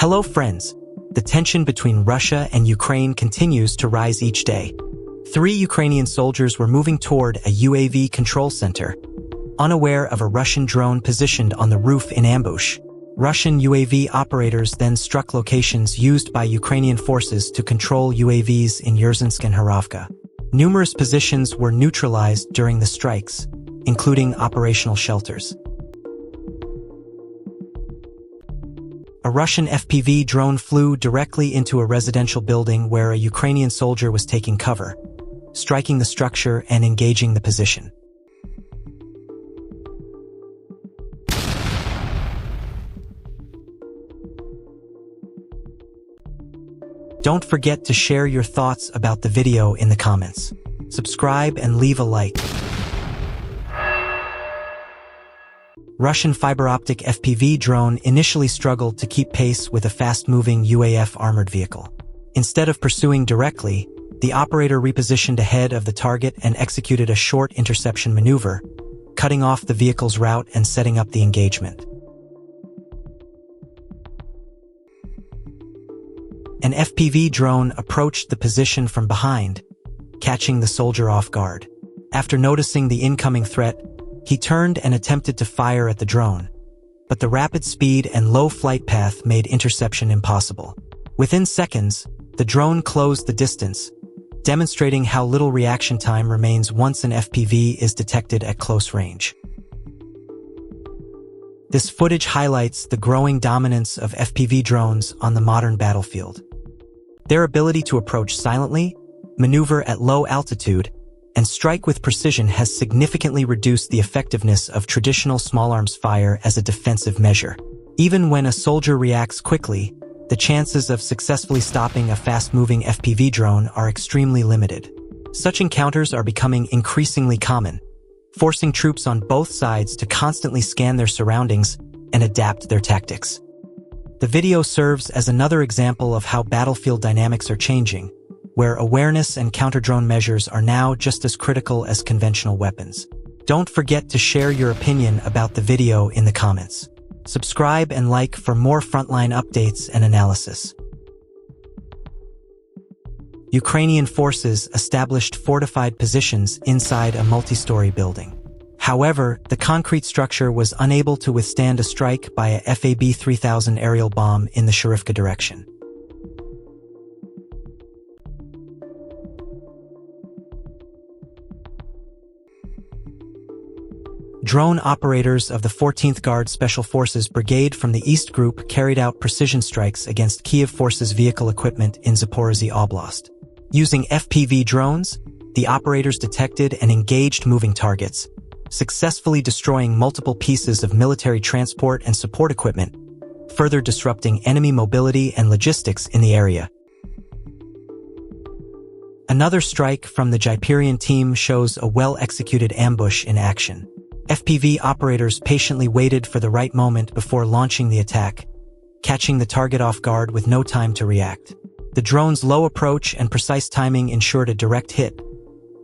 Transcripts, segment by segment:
Hello friends, the tension between Russia and Ukraine continues to rise each day. 3 Ukrainian soldiers were moving toward a UAV control center, unaware of a Russian drone positioned on the roof in ambush. Russian UAV operators then struck locations used by Ukrainian forces to control UAVs in Yurzinsk and Harovka. Numerous positions were neutralized during the strikes, including operational shelters. A Russian FPV drone flew directly into a residential building where a Ukrainian soldier was taking cover, striking the structure and engaging the position. Don't forget to share your thoughts about the video in the comments. Subscribe and leave a like. Russian fiber-optic FPV drone initially struggled to keep pace with a fast-moving UAF armored vehicle. Instead of pursuing directly, the operator repositioned ahead of the target and executed a short interception maneuver, cutting off the vehicle's route and setting up the engagement. An FPV drone approached the position from behind, catching the soldier off guard. After noticing the incoming threat, he turned and attempted to fire at the drone, but the rapid speed and low flight path made interception impossible. Within seconds, the drone closed the distance, demonstrating how little reaction time remains once an FPV is detected at close range. This footage highlights the growing dominance of FPV drones on the modern battlefield. Their ability to approach silently, maneuver at low altitude, and strike with precision has significantly reduced the effectiveness of traditional small arms fire as a defensive measure. Even when a soldier reacts quickly, the chances of successfully stopping a fast-moving FPV drone are extremely limited. Such encounters are becoming increasingly common, forcing troops on both sides to constantly scan their surroundings and adapt their tactics. The video serves as another example of how battlefield dynamics are changing, where awareness and counter-drone measures are now just as critical as conventional weapons. Don't forget to share your opinion about the video in the comments. Subscribe and like for more frontline updates and analysis. Ukrainian forces established fortified positions inside a multi-story building. However, the concrete structure was unable to withstand a strike by a FAB-3000 aerial bomb in the Sharivka direction. Drone operators of the 14th Guard Special Forces Brigade from the East Group carried out precision strikes against Kiev Forces vehicle equipment in Zaporizhzhia Oblast. Using FPV drones, the operators detected and engaged moving targets, successfully destroying multiple pieces of military transport and support equipment, further disrupting enemy mobility and logistics in the area. Another strike from the Jaipurian team shows a well-executed ambush in action. FPV operators patiently waited for the right moment before launching the attack, catching the target off guard with no time to react. The drone's low approach and precise timing ensured a direct hit,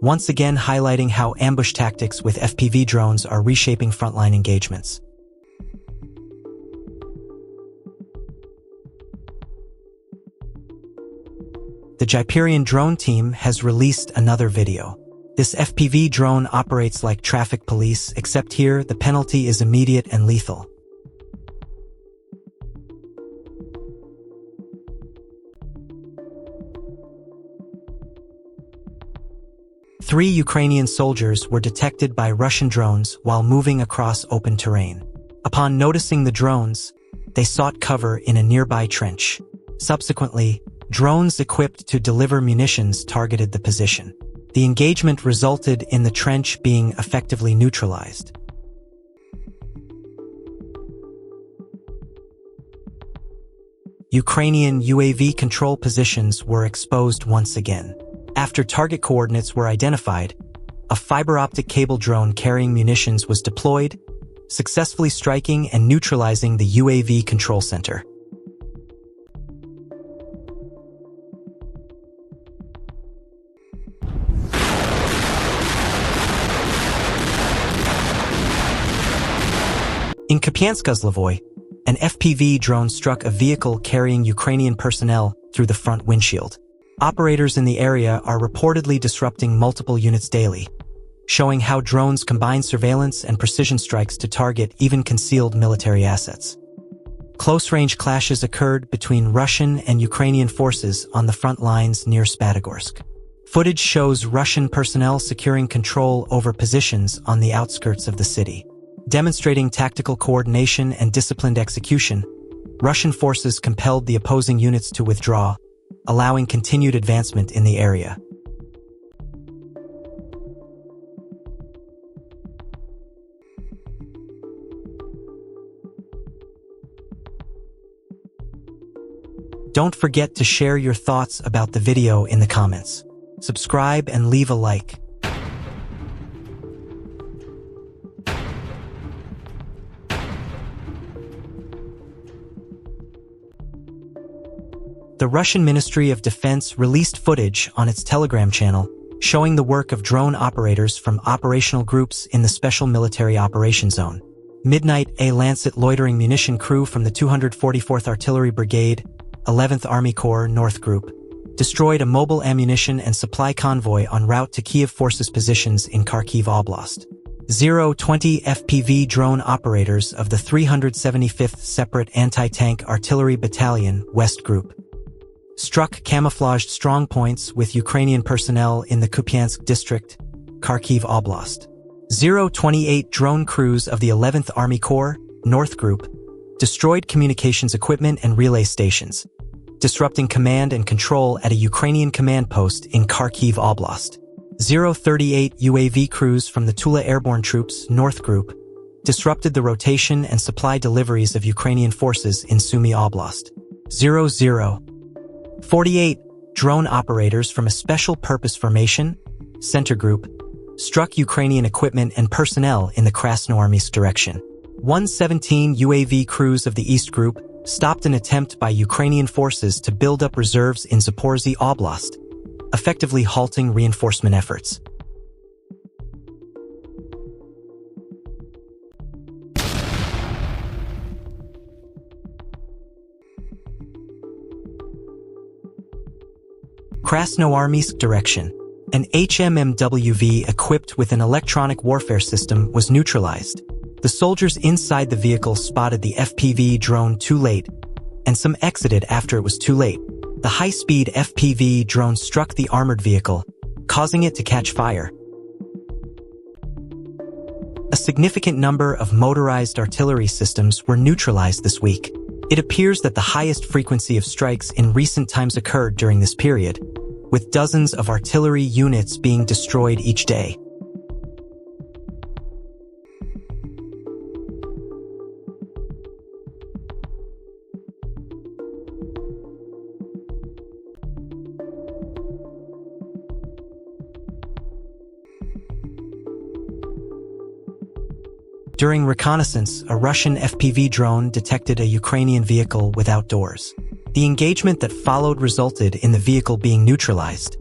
once again highlighting how ambush tactics with FPV drones are reshaping frontline engagements. The Jaipurian drone team has released another video. This FPV drone operates like traffic police, except here the penalty is immediate and lethal. Three Ukrainian soldiers were detected by Russian drones while moving across open terrain. Upon noticing the drones, they sought cover in a nearby trench. Subsequently, drones equipped to deliver munitions targeted the position. The engagement resulted in the trench being effectively neutralized. Ukrainian UAV control positions were exposed once again. After target coordinates were identified, a fiber-optic cable drone carrying munitions was deployed, successfully striking and neutralizing the UAV control center. In Kupiansk-Uzlovoy, An FPV drone struck a vehicle carrying Ukrainian personnel through the front windshield. Operators in the area are reportedly disrupting multiple units daily, showing how drones combine surveillance and precision strikes to target even concealed military assets. Close-range clashes occurred between Russian and Ukrainian forces on the front lines near Spatogorsk. Footage shows Russian personnel securing control over positions on the outskirts of the city. Demonstrating tactical coordination and disciplined execution, Russian forces compelled the opposing units to withdraw, allowing continued advancement in the area. Don't forget to share your thoughts about the video in the comments. Subscribe and leave a like. The Russian Ministry of Defense released footage on its Telegram channel showing the work of drone operators from operational groups in the Special Military Operations Zone. Midnight, a Lancet loitering munition crew from the 244th Artillery Brigade, 11th Army Corps North Group, destroyed a mobile ammunition and supply convoy en route to Kiev forces positions in Kharkiv Oblast. 020 FPV drone operators of the 375th Separate Anti-Tank Artillery Battalion West Group struck camouflaged strongpoints with Ukrainian personnel in the Kupiansk district, Kharkiv Oblast. 028 drone crews of the 11th Army Corps North Group destroyed communications equipment and relay stations, disrupting command and control at a Ukrainian command post in Kharkiv Oblast. 038 UAV crews from the Tula Airborne Troops North Group disrupted the rotation and supply deliveries of Ukrainian forces in Sumy Oblast. 48 drone operators from a Special Purpose Formation Center Group struck Ukrainian equipment and personnel in the Krasnoarmysk direction. 117 UAV crews of the East Group stopped an attempt by Ukrainian forces to build up reserves in Zaporizhzhia Oblast, effectively halting reinforcement efforts. Krasnoarmysk direction. An HMMWV equipped with an electronic warfare system was neutralized. The soldiers inside the vehicle spotted the FPV drone too late, and some exited after it was too late. The high-speed FPV drone struck the armored vehicle, causing it to catch fire. A significant number of motorized artillery systems were neutralized this week. It appears that the highest frequency of strikes in recent times occurred during this period, with dozens of artillery units being destroyed each day. During reconnaissance, a Russian FPV drone detected a Ukrainian vehicle without doors. The engagement that followed resulted in the vehicle being neutralized.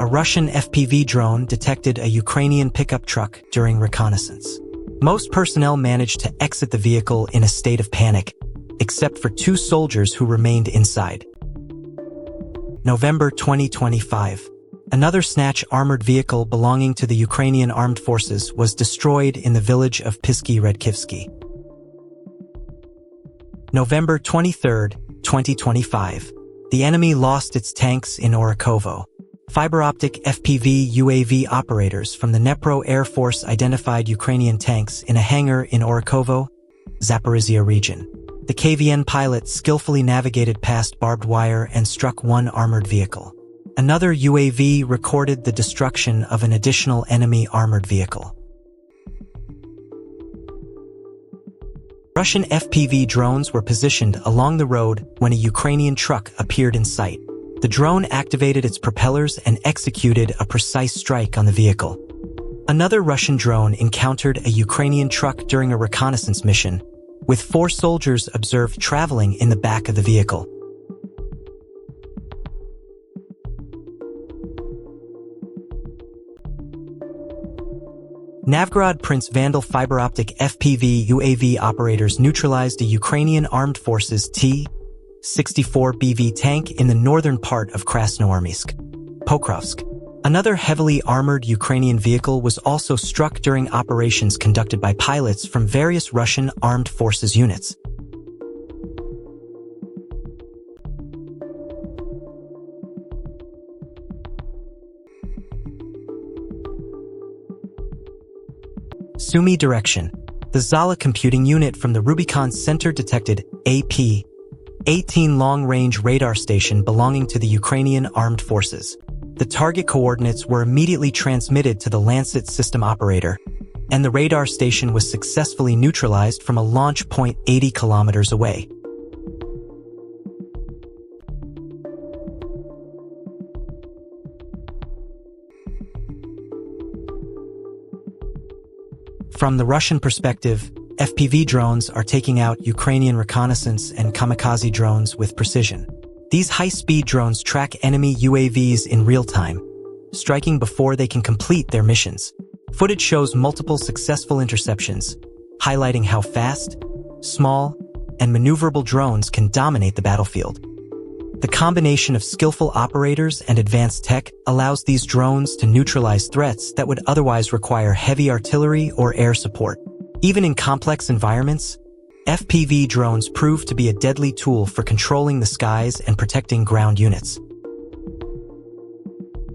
A Russian FPV drone detected a Ukrainian pickup truck during reconnaissance. Most personnel managed to exit the vehicle in a state of panic, except for 2 soldiers who remained inside. November 2025. Another Snatch armored vehicle belonging to the Ukrainian armed forces was destroyed in the village of Pisky Redkivsky. November 23, 2025. The enemy lost its tanks in Orakovo. Fiber-optic FPV UAV operators from the Dnepro Air Force identified Ukrainian tanks in a hangar in Orakovo, Zaporizhzhia region. The KVN pilot skillfully navigated past barbed wire and struck one armored vehicle. Another UAV recorded the destruction of an additional enemy armored vehicle. Russian FPV drones were positioned along the road when a Ukrainian truck appeared in sight. The drone activated its propellers and executed a precise strike on the vehicle. Another Russian drone encountered a Ukrainian truck during a reconnaissance mission, with 4 soldiers observed traveling in the back of the vehicle. Novgorod Prince Vandal fiber optic FPV UAV operators neutralized a Ukrainian Armed Forces T-64BV tank in the northern part of Krasnoarmysk, Pokrovsk. Another heavily armored Ukrainian vehicle was also struck during operations conducted by pilots from various Russian armed forces units. Sumy direction. The Zala computing unit from the Rubicon Center detected AP-18 long-range radar station belonging to the Ukrainian Armed Forces. The target coordinates were immediately transmitted to the Lancet system operator, and the radar station was successfully neutralized from a launch point 80 kilometers away. From the Russian perspective, FPV drones are taking out Ukrainian reconnaissance and kamikaze drones with precision. These high-speed drones track enemy UAVs in real time, striking before they can complete their missions. Footage shows multiple successful interceptions, highlighting how fast, small, and maneuverable drones can dominate the battlefield. The combination of skillful operators and advanced tech allows these drones to neutralize threats that would otherwise require heavy artillery or air support. Even in complex environments, FPV drones prove to be a deadly tool for controlling the skies and protecting ground units.